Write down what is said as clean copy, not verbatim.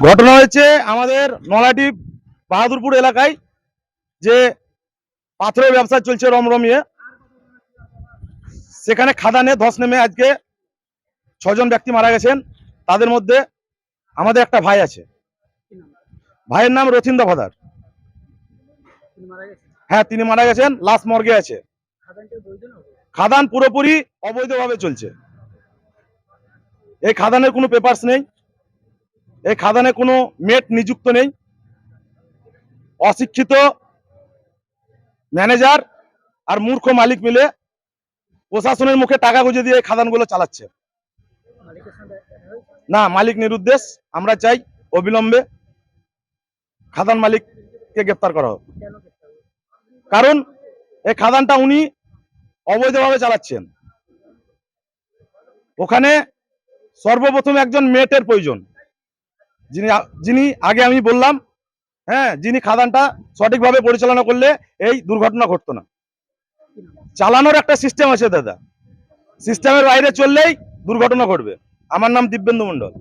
ঘটনা হয়েছে আমাদের নলাটি বাহাদুরপুর এলাকায়, যে পাথরের ব্যবসা চলছে রমরমিয়ে, সেখানে খাদানে ধস নেমে আজকে 6 জন ব্যক্তি মারা গেছেন। তাদের মধ্যে আমাদের একটা ভাই আছে। ভাইয়ের নাম রথিন দফাদার। হ্যাঁ, তিনি মারা গেছেন, লাশ মর্গে আছে। খাদান পুরোপুরি অবৈধভাবে চলছে। এই খাদানের কোনো পেপারস নেই, এই খাদানে কোনো মেট নিযুক্ত নেই। অশিক্ষিত ম্যানেজার আর মূর্খ মালিক মিলে প্রশাসনের মুখে টাকা গুঁজে দিয়ে এই খাদানগুলো চালাচ্ছে। না, মালিক নিরুদ্দেশ। আমরা চাই অবিলম্বে খাদান মালিককে গ্রেপ্তার করা হোক। কারণ এই খাদানটা উনি অবৈধভাবে চালাচ্ছেন। ওখানে সর্বপ্রথম একজন মেটের প্রয়োজন, যিনি আগে আমি বললাম, হ্যাঁ, যিনি খাদানটা সঠিকভাবে পরিচালনা করলে এই দুর্ঘটনা ঘটতো না। চালানোর একটা সিস্টেম আছে দাদা, সিস্টেমের বাইরে চললেই দুর্ঘটনা ঘটবে। আমার নাম দিব্যেন্দু মন্ডল।